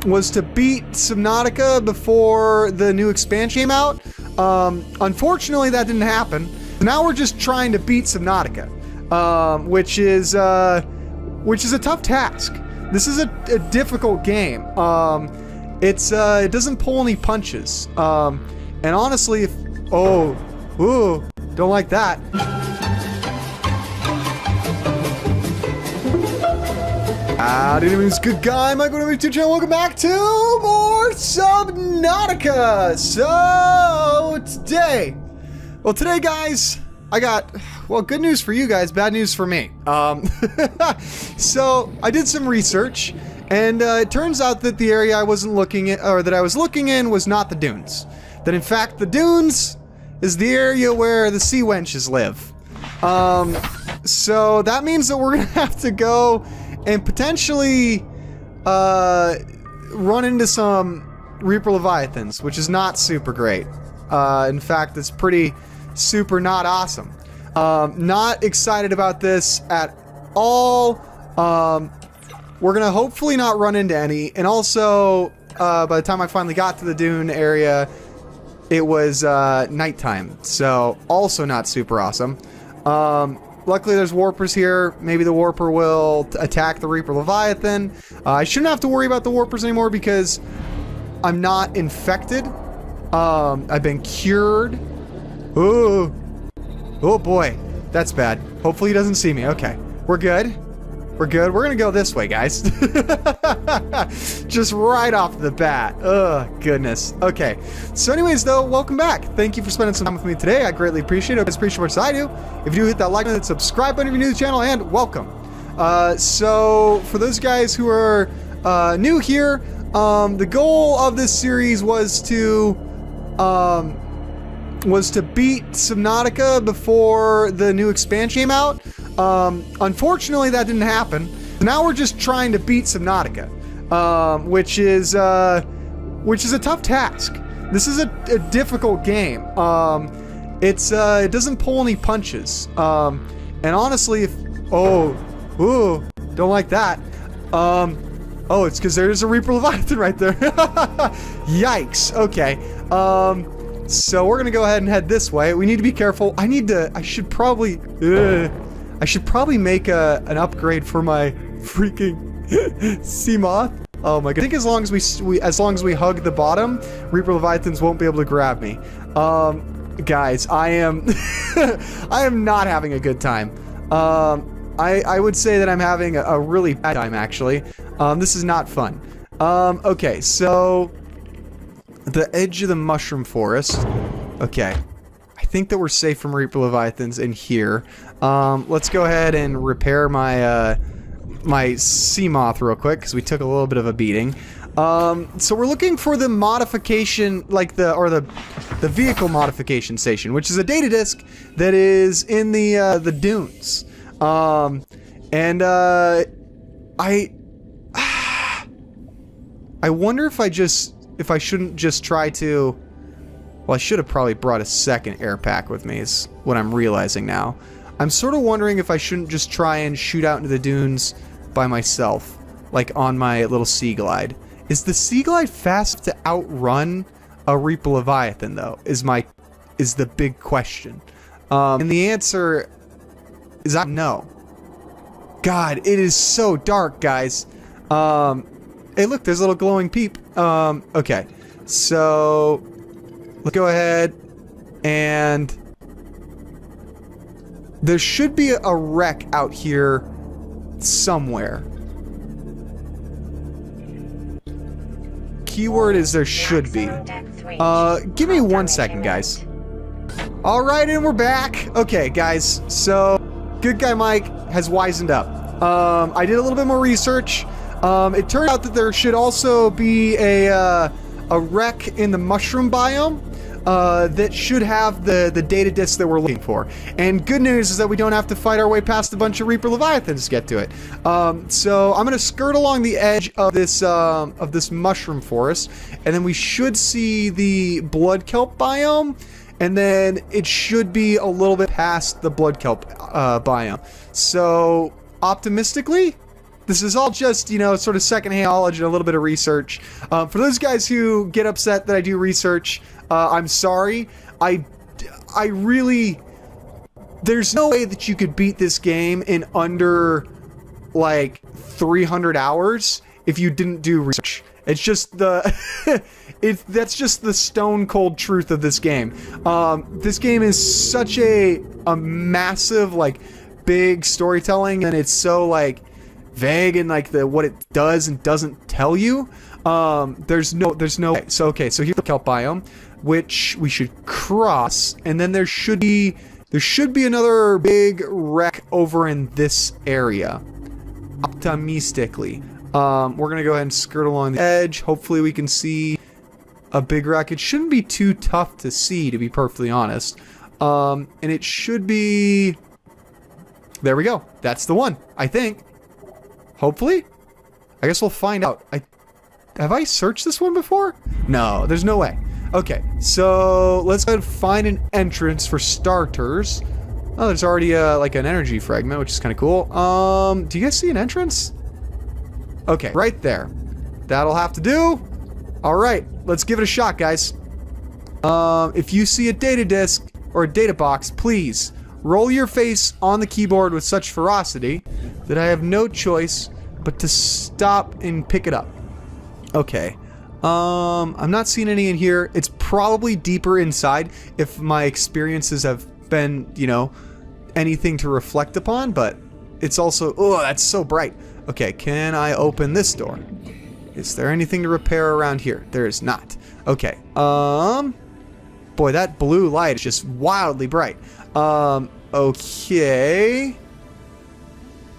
was to beat Subnautica before the new expansion came out. Unfortunately, that didn't happen. Now we're just trying to beat Subnautica, which is a tough task. This is a difficult game. It doesn't pull any punches. And honestly, don't like that. Howdy, it's good guy, Mike, welcome to my YouTube channel. Welcome back to more Subnautica. So today, guys, I got good news for you guys, bad news for me. So I did some research, and it turns out that the area I wasn't looking at, or that I was looking in, was not the dunes. That in fact, the dunes is the area where the sea wenches live. So that means that we're gonna have to go and potentially run into some Reaper Leviathans, which is not super great. In fact, it's pretty super not awesome. Not excited about this at all. We're gonna hopefully not run into any, and also by the time I finally got to the dune area, it was nighttime, so also not super awesome. Luckily there's warpers here. Maybe the warper will attack the Reaper Leviathan. I shouldn't have to worry about the warpers anymore because I'm not infected. I've been cured. Ooh. Oh boy, that's bad. Hopefully he doesn't see me. Okay, we're good. We're good. We're gonna go this way, guys. Just right off the bat. Oh, goodness. Okay. So anyways, though, welcome back. Thank you for spending some time with me today. I greatly appreciate it. I appreciate much as I do. If you do, hit that like button, subscribe button if you're new to the channel, and welcome. So for those guys who are new here, the goal of this series was to beat Subnautica before the new expansion came out. Unfortunately, that didn't happen. Now we're just trying to beat Subnautica, which is a tough task. This is a difficult game. It doesn't pull any punches. And honestly, don't like that. It's because there's a Reaper Leviathan right there. Yikes. Okay. So we're gonna go ahead and head this way. We need to be careful. I should probably make an upgrade for my freaking sea moth. Oh my god. I think as long as we hug the bottom, Reaper Leviathans won't be able to grab me. Guys, I am I am not having a good time. I would say that I'm having a really bad time, actually. This is not fun. Okay, so the edge of the mushroom forest. Okay. I think that we're safe from Reaper Leviathans in here. Let's go ahead and repair my my sea moth real quick, because we took a little bit of a beating. So we're looking for the modification, like the vehicle modification station, which is a data disk that is in the dunes. I wonder if I shouldn't just try to. Well, I should have probably brought a second air pack with me, is what I'm realizing now. I'm sort of wondering if I shouldn't just try and shoot out into the dunes by myself, like on my little sea glide. Is the sea glide fast to outrun a Reaper Leviathan, though, is the big question. And the answer is no. God, it is so dark, guys. Hey, look, there's a little glowing peep. Okay, so let's go ahead and there should be a wreck out here somewhere. Keyword is there should be. Give me 1 second, guys. Alright, and we're back. Okay, guys, so good guy Mike has wisened up. I did a little bit more research. It turned out that there should also be a wreck in the mushroom biome that should have the data disc that we're looking for. And good news is that we don't have to fight our way past a bunch of Reaper Leviathans to get to it. So I'm gonna skirt along the edge of this mushroom forest, and then we should see the blood kelp biome, and then it should be a little bit past the blood kelp biome. So optimistically, This is all just, you know, sort of secondhand knowledge and a little bit of research. For those guys who get upset that I do research, I'm sorry. I really... There's no way that you could beat this game in under, like, 300 hours if you didn't do research. It's just the... that's just the stone cold truth of this game. This game is such a massive, like, big storytelling, and it's so, like, vague in, like, what it does and doesn't tell you. There's no way. So, okay, so here's the kelp biome, which we should cross, and then there should be another big wreck over in this area. Optimistically. We're gonna go ahead and skirt along the edge. Hopefully we can see a big wreck. It shouldn't be too tough to see, to be perfectly honest. And it should be... There we go. That's the one, I think. Hopefully? I guess we'll find out. Have I searched this one before? No, there's no way. Okay, so let's go ahead and find an entrance for starters. Oh, there's already like an energy fragment, which is kind of cool. Do you guys see an entrance? Okay, right there. That'll have to do. All right, let's give it a shot, guys. If you see a data disk or a data box, please roll your face on the keyboard with such ferocity that I have no choice but to stop and pick it up. Okay. I'm not seeing any in here. It's probably deeper inside if my experiences have been, you know, anything to reflect upon, but it's also... Oh, that's so bright. Okay, can I open this door? Is there anything to repair around here? There is not. Okay. Boy, that blue light is just wildly bright. Okay.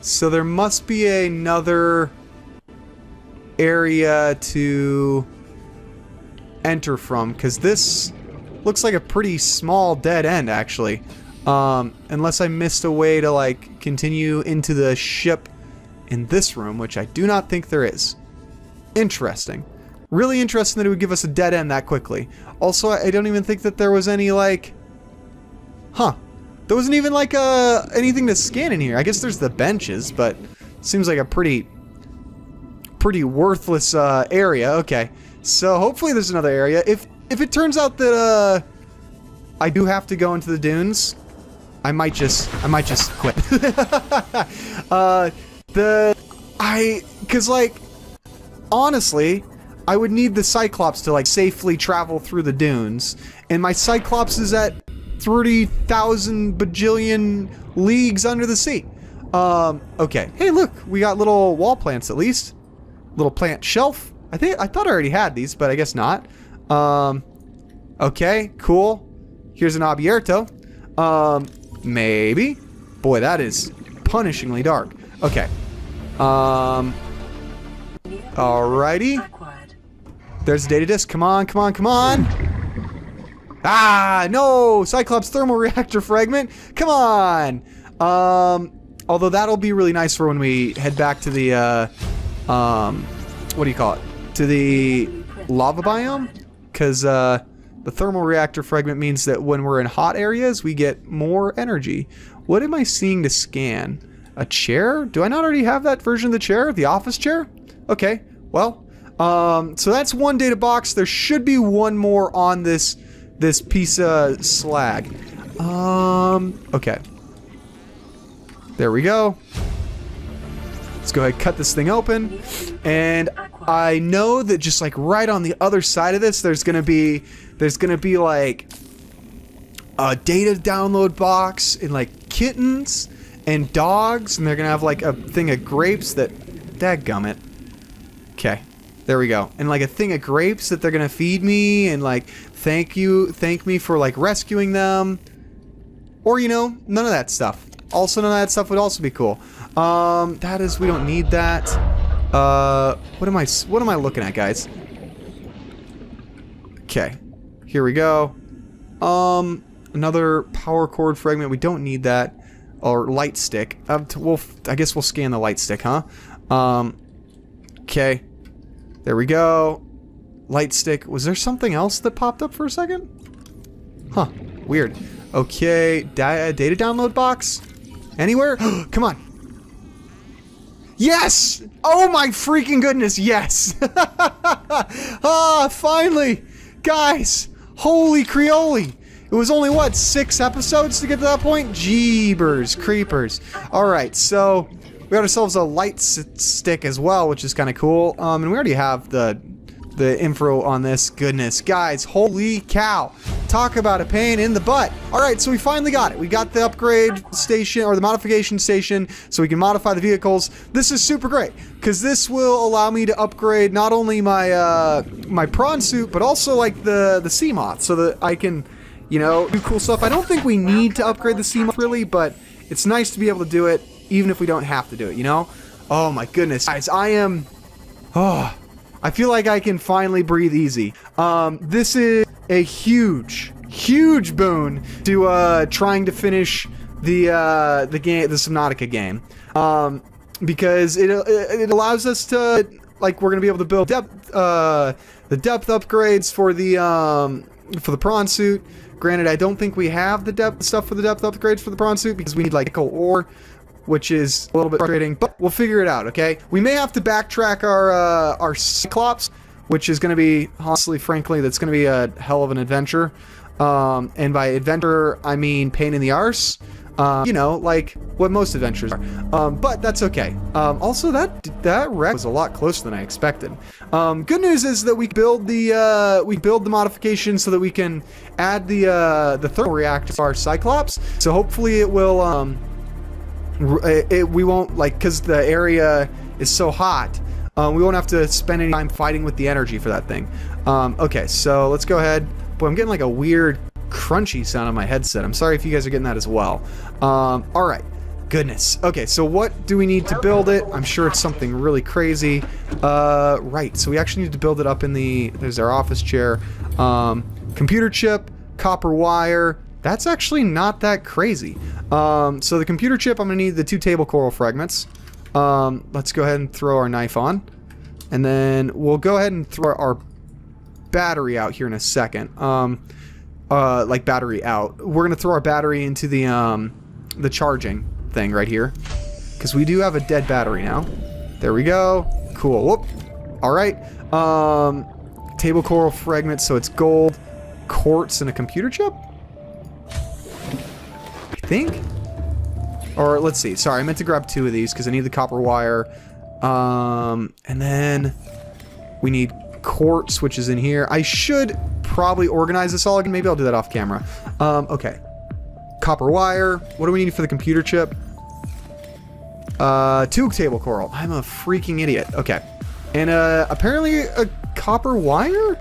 So there must be another area to enter from, because this looks like a pretty small dead end, actually. Unless I missed a way to, like, continue into the ship in this room, which I do not think there is. Interesting. Really interesting that it would give us a dead end that quickly. Also, I don't even think that there was any, like... Huh. There wasn't even, like, anything to scan in here. I guess there's the benches, but seems like a pretty worthless area. Okay. So hopefully there's another area. If it turns out that I do have to go into the dunes, I might just quit. Cause like, honestly, I would need the Cyclops to like safely travel through the dunes, and my Cyclops is at 30,000 bajillion leagues under the sea. Okay. Hey, look, we got little wall plants at least. Little plant shelf. I thought I already had these, but I guess not. Okay, cool. Here's an abierto. Maybe. Boy, that is punishingly dark. Okay. Alrighty. There's a data disk. Come on, come on, come on. Ah, no! Cyclops thermal reactor fragment. Come on. Although that'll be really nice for when we head back to the, what do you call it? To the lava biome? Because, the thermal reactor fragment means that when we're in hot areas, we get more energy. What am I seeing to scan? A chair? Do I not already have that version of the chair? The office chair? Okay, well, so that's one data box. There should be one more on this piece of slag. Okay. There we go. Let's go ahead and cut this thing open. And I know that just like right on the other side of this, there's gonna be like a data download box and like kittens and dogs, and they're gonna have like a thing of grapes that, dadgummit. Okay, there we go. And like a thing of grapes that they're gonna feed me and like thank me for like rescuing them. Or, you know, none of that stuff. Also, none of that stuff would also be cool. That is, we don't need that. What am I looking at, guys? Okay, here we go. Another power cord fragment. We don't need that. Or light stick. I guess we'll scan the light stick, huh? Okay. There we go. Light stick. Was there something else that popped up for a second? Huh. Weird. Okay. Data download box? Anywhere? Come on. Yes! Oh my freaking goodness, yes! Ah, finally! Guys, holy Creole! It was only, what, 6 episodes to get to that point? Jeebers, creepers. Alright, so we got ourselves a light stick as well, which is kind of cool. And we already have the info on this. Goodness, guys, holy cow. Talk about a pain in the butt. Alright, so we finally got it. We got the upgrade station, or the modification station, so we can modify the vehicles. This is super great, because this will allow me to upgrade not only my my prawn suit, but also like the sea moth, so that I can, you know, do cool stuff. I don't think we need to upgrade the sea moth really, but it's nice to be able to do it, even if we don't have to do it, you know? Oh my goodness. Guys, I feel like I can finally breathe easy. This is a huge boon to trying to finish the Subnautica game, because it allows us to, like, we're gonna be able to build the depth upgrades for the prawn suit. Granted, I don't think we have the depth stuff for the depth upgrades for the prawn suit, because we need like nickel ore, which is a little bit frustrating, but we'll figure it out, okay? We may have to backtrack our Cyclops, which is going to be, honestly, frankly, that's going to be a hell of an adventure. And by adventure, I mean pain in the arse. You know, like what most adventures are. But that's okay. Also, that wreck was a lot closer than I expected. Good news is that we build the modification so that we can add the thermal reactor to our Cyclops. So hopefully it will we won't, like, because the area is so hot, we won't have to spend any time fighting with the energy for that thing. Okay, so let's go ahead. Boy, I'm getting like a weird crunchy sound on my headset. I'm sorry if you guys are getting that as well. Alright, goodness. Okay, so what do we need to build it? I'm sure it's something really crazy. Right, so we actually need to build it up in there's our office chair. Computer chip, copper wire. That's actually not that crazy. So the computer chip, I'm gonna need the 2 table coral fragments. Let's go ahead and throw our knife on. And then we'll go ahead and throw our battery out here in a second. Like battery out. We're gonna throw our battery into the charging thing right here, because we do have a dead battery now. There we go. Cool. Whoop. Alright. Table coral fragments, so it's gold, quartz, and a computer chip? I think? Or let's see. Sorry, I meant to grab 2 of these because I need the copper wire. And then we need quartz, which is in here. I should probably organize this all again. Maybe I'll do that off camera. Okay. Copper wire. What do we need for the computer chip? 2 table coral. I'm a freaking idiot. Okay. And apparently a copper wire?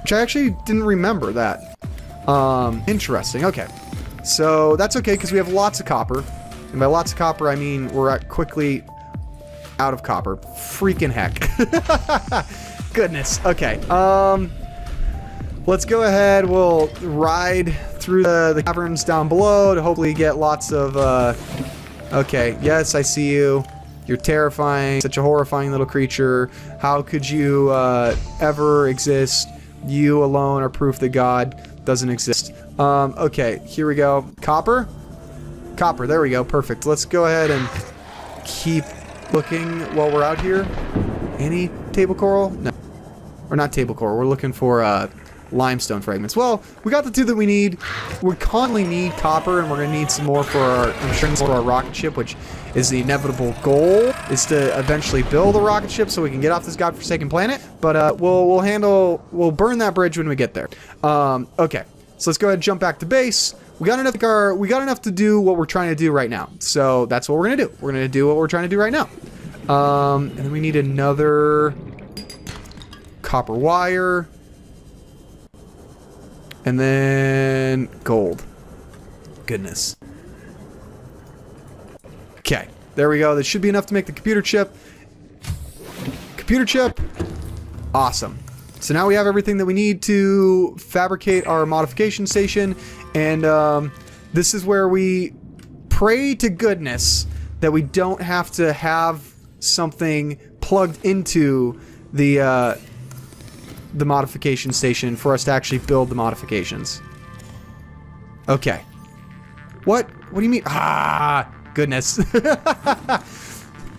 Which I actually didn't remember that. Interesting. Okay. So that's okay because we have lots of copper. And by lots of copper, I mean we're quickly out of copper. Freaking heck. Goodness. Okay. Let's go ahead. We'll ride through the caverns down below to hopefully get lots of... Okay. Yes, I see you. You're terrifying. Such a horrifying little creature. How could you ever exist? You alone are proof that God doesn't exist. Okay, here we go. Copper? Copper, there we go. Perfect. Let's go ahead and keep looking while we're out here. Any table coral? No. Or not table coral. We're looking for limestone fragments. Well, we got the 2 that we need. We constantly need copper, and we're going to need some more for our rocket ship, which is the inevitable goal, is to eventually build a rocket ship so we can get off this godforsaken planet. But we'll burn that bridge when we get there. Okay. So let's go ahead and jump back to base. We got enough to do what we're trying to do right now. So that's what we're gonna do. We're gonna do what we're trying to do right now. And then we need another copper wire. And then gold. Goodness. Okay, there we go. That should be enough to make the computer chip. Computer chip. Awesome. So now we have everything that we need to fabricate our modification station, and this is where we pray to goodness that we don't have to have something plugged into the modification station for us to actually build the modifications. Okay. What? What do you mean? Ah, goodness.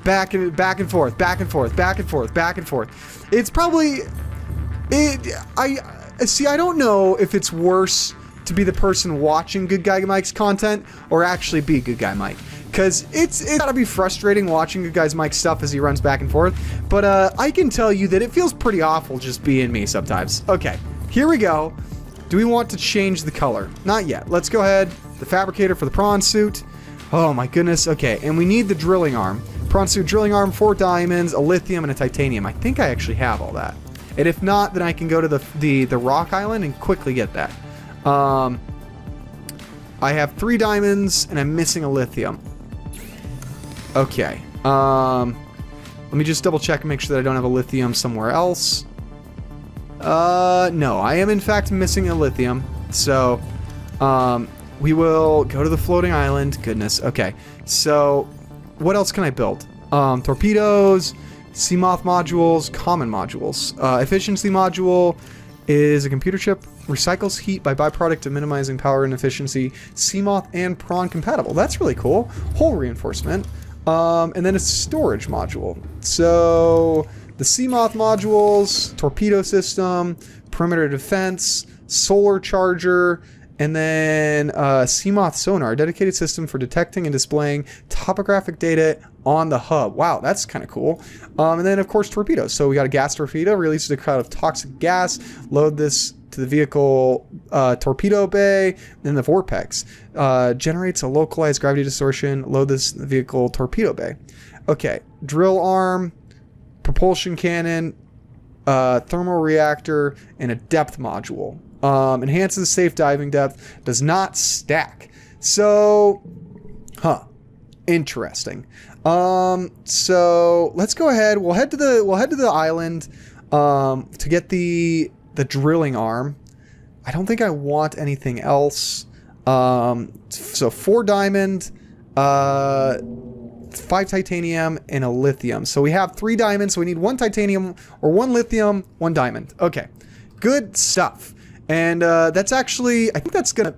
back and forth, back and forth, back and forth, back and forth. It's probably, I don't know if it's worse to be the person watching Good Guy Mike's content or actually be Good Guy Mike. Because it's gotta be frustrating watching Good Guy Mike's stuff as he runs back and forth. But I can tell you that it feels pretty awful just being me sometimes. Okay, here we go. Do we want to change the color? Not yet. Let's go ahead. The fabricator for the prawn suit. Oh my goodness. Okay, and we need the drilling arm. Prawn suit, drilling arm, 4 diamonds, a lithium, and a titanium. I think I actually have all that. And if not, then I can go to the rock island and quickly get that. I have 3 diamonds, and I'm missing a lithium. Okay. Let me just double check and make sure that I don't have a lithium somewhere else. No, I am in fact missing a lithium. So, we will go to the floating island. Goodness. Okay. So, what else can I build? Torpedoes, Seamoth modules, common modules. Efficiency module is a computer chip, recycles heat by byproduct of minimizing power and efficiency. Seamoth and prawn compatible. That's really cool. Hull reinforcement. And then a storage module. So the Seamoth modules, torpedo system, perimeter defense, solar charger, and then Seamoth sonar, a dedicated system for detecting and displaying topographic data on the hub. Wow, that's kind of cool. And then of course torpedoes. So we got a gas torpedo, releases a cloud of toxic gas, load this to the vehicle torpedo bay, then the vortex generates a localized gravity distortion, load this in the vehicle torpedo bay. Okay, drill arm, propulsion cannon, thermal reactor, and a depth module. Enhances safe diving depth, does not stack. So, interesting. So let's go ahead. We'll head to the island to get the drilling arm. I don't think I want anything else. So 4 diamond, 5 titanium, and a lithium. So we have 3 diamonds, so we need 1 titanium, or 1 lithium, 1 diamond. Okay, good stuff. And that's actually, I think that's gonna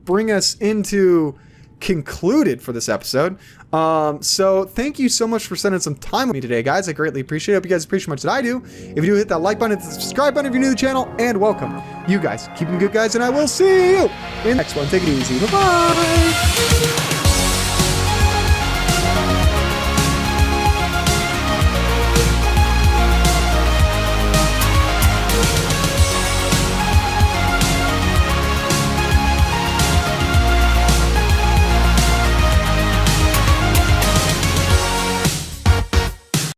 bring us into concluded for this episode. So thank you so much for spending some time with me today, guys. I greatly appreciate it. Hope you guys appreciate much that I do. If you do, hit that like button, hit the subscribe button if you're new to the channel, and welcome. You guys keep them good, guys, and I will see you in the next one. Take it easy. Bye-bye.